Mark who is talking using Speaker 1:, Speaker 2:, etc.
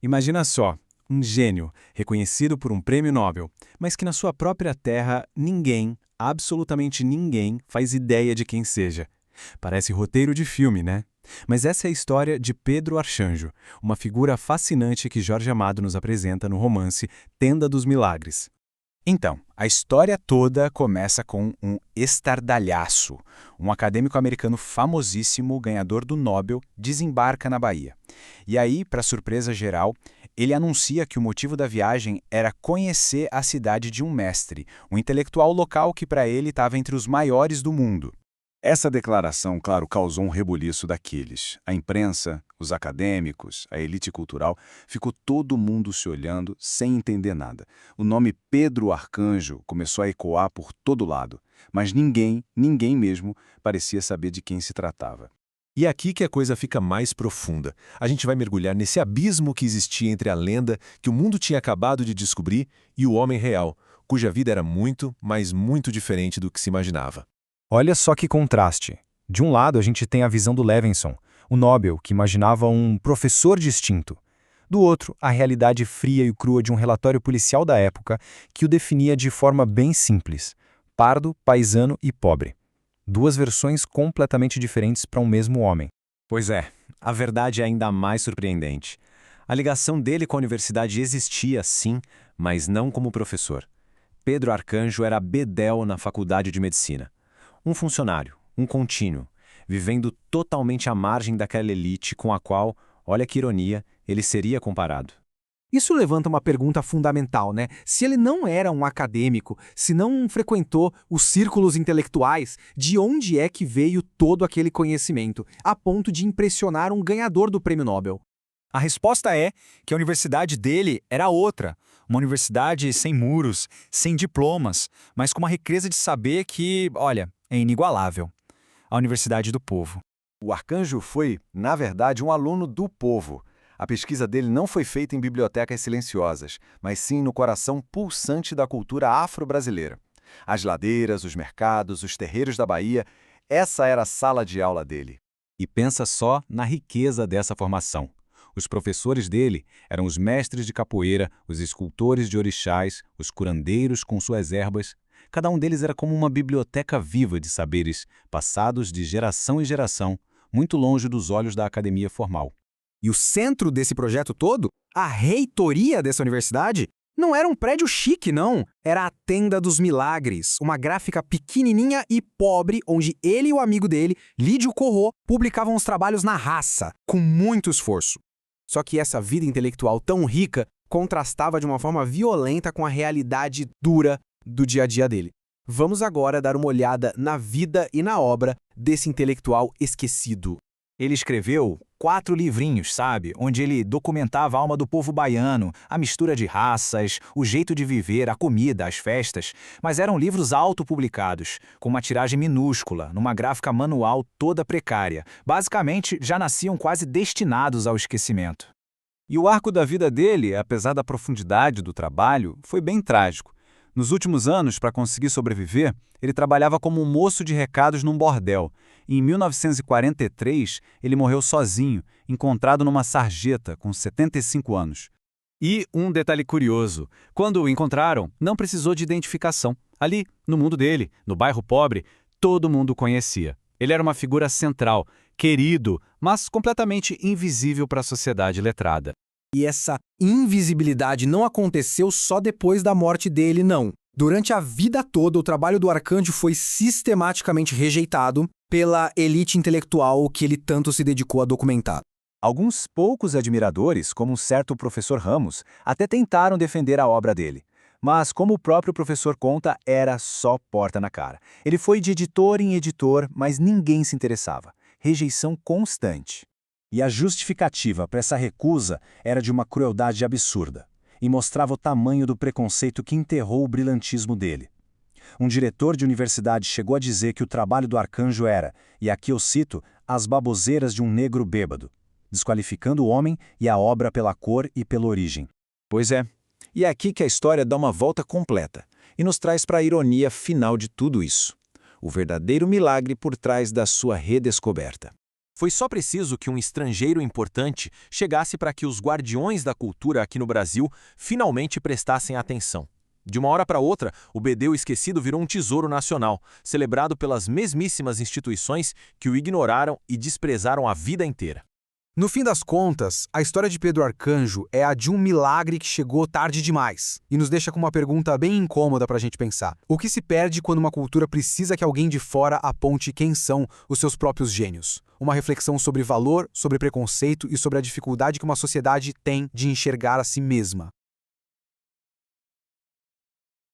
Speaker 1: Imagina só, um gênio, reconhecido por um prêmio Nobel, mas que na sua própria terra ninguém, absolutamente ninguém, faz ideia de quem seja. Parece roteiro de filme, né? Mas essa é a história de Pedro Arcanjo, uma figura fascinante que Jorge Amado nos apresenta no romance Tenda dos Milagres.
Speaker 2: Então, a história toda começa com um estardalhaço. Um acadêmico americano famosíssimo, ganhador do Nobel, desembarca na Bahia. E aí, para surpresa geral, ele anuncia que o motivo da viagem era conhecer a cidade de um mestre, um intelectual local que para ele estava entre os maiores do mundo. Essa declaração, claro, causou um rebuliço daqueles. A imprensa, os acadêmicos, a elite cultural, ficou todo mundo se olhando sem entender nada. O nome Pedro Arcanjo começou a ecoar por todo lado, mas ninguém mesmo, parecia saber de quem se tratava.
Speaker 3: E é aqui que a coisa fica mais profunda. A gente vai mergulhar nesse abismo que existia entre a lenda que o mundo tinha acabado de descobrir e o homem real, cuja vida era muito, mas muito diferente do que se imaginava.
Speaker 4: Olha só que contraste. De um lado, a gente tem a visão do Levinson, o Nobel, que imaginava um professor distinto. Do outro, a realidade fria e crua de um relatório policial da época que o definia de forma bem simples: pardo, paisano e pobre. Duas versões completamente diferentes para um mesmo homem.
Speaker 5: Pois é, a verdade é ainda mais surpreendente. A ligação dele com a universidade existia, sim, mas não como professor. Pedro Arcanjo era bedel na faculdade de medicina. Um funcionário, um contínuo, vivendo totalmente à margem daquela elite com a qual, olha que ironia, ele seria comparado.
Speaker 6: Isso levanta uma pergunta fundamental, né? Se ele não era um acadêmico, se não frequentou os círculos intelectuais, de onde é que veio todo aquele conhecimento, a ponto de impressionar um ganhador do prêmio Nobel?
Speaker 7: A resposta é que a universidade dele era outra. Uma universidade sem muros, sem diplomas, mas com uma riqueza de saber que, olha, é inigualável. A Universidade do Povo.
Speaker 8: O Arcanjo foi, na verdade, um aluno do povo. A pesquisa dele não foi feita em bibliotecas silenciosas, mas sim no coração pulsante da cultura afro-brasileira. As ladeiras, os mercados, os terreiros da Bahia, essa era a sala de aula dele.
Speaker 5: E pensa só na riqueza dessa formação. Os professores dele eram os mestres de capoeira, os escultores de orixás, os curandeiros com suas ervas. Cada um deles era como uma biblioteca viva de saberes, passados de geração em geração, muito longe dos olhos da academia formal.
Speaker 6: E o centro desse projeto todo, a reitoria dessa universidade, não era um prédio chique, não. Era a Tenda dos Milagres, uma gráfica pequenininha e pobre, onde ele e o amigo dele, Lídio Corrô, publicavam os trabalhos na raça, com muito esforço. Só que essa vida intelectual tão rica contrastava de uma forma violenta com a realidade dura do dia a dia dele. Vamos agora dar uma olhada na vida e na obra desse intelectual esquecido.
Speaker 7: Ele escreveu 4 livrinhos, sabe? Onde ele documentava a alma do povo baiano, a mistura de raças, o jeito de viver, a comida, as festas. Mas eram livros autopublicados, com uma tiragem minúscula, numa gráfica manual toda precária. Basicamente, já nasciam quase destinados ao esquecimento.
Speaker 5: E o arco da vida dele, apesar da profundidade do trabalho, foi bem trágico. Nos últimos anos, para conseguir sobreviver, ele trabalhava como um moço de recados num bordel. E em 1943, ele morreu sozinho, encontrado numa sarjeta, com 75 anos. E um detalhe curioso, quando o encontraram, não precisou de identificação. Ali, no mundo dele, no bairro pobre, todo mundo o conhecia. Ele era uma figura central, querido, mas completamente invisível para a sociedade letrada.
Speaker 6: E essa invisibilidade não aconteceu só depois da morte dele, não. Durante a vida toda, o trabalho do Arcanjo foi sistematicamente rejeitado pela elite intelectual que ele tanto se dedicou a documentar.
Speaker 2: Alguns poucos admiradores, como um certo professor Ramos, até tentaram defender a obra dele. Mas, como o próprio professor conta, era só porta na cara. Ele foi de editor em editor, mas ninguém se interessava. Rejeição constante. E a justificativa para essa recusa era de uma crueldade absurda, e mostrava o tamanho do preconceito que enterrou o brilhantismo dele. Um diretor de universidade chegou a dizer que o trabalho do Arcanjo era, e aqui eu cito, as baboseiras de um negro bêbado, desqualificando o homem e a obra pela cor e pela origem.
Speaker 5: Pois é, e é aqui que a história dá uma volta completa e nos traz para a ironia final de tudo isso. O verdadeiro milagre por trás da sua redescoberta.
Speaker 9: Foi só preciso que um estrangeiro importante chegasse para que os guardiões da cultura aqui no Brasil finalmente prestassem atenção. De uma hora para outra, o Bedeu Esquecido virou um tesouro nacional, celebrado pelas mesmíssimas instituições que o ignoraram e desprezaram a vida inteira.
Speaker 6: No fim das contas, a história de Pedro Arcanjo é a de um milagre que chegou tarde demais e nos deixa com uma pergunta bem incômoda para a gente pensar. O que se perde quando uma cultura precisa que alguém de fora aponte quem são os seus próprios gênios? Uma reflexão sobre valor, sobre preconceito e sobre a dificuldade que uma sociedade tem de enxergar a si mesma.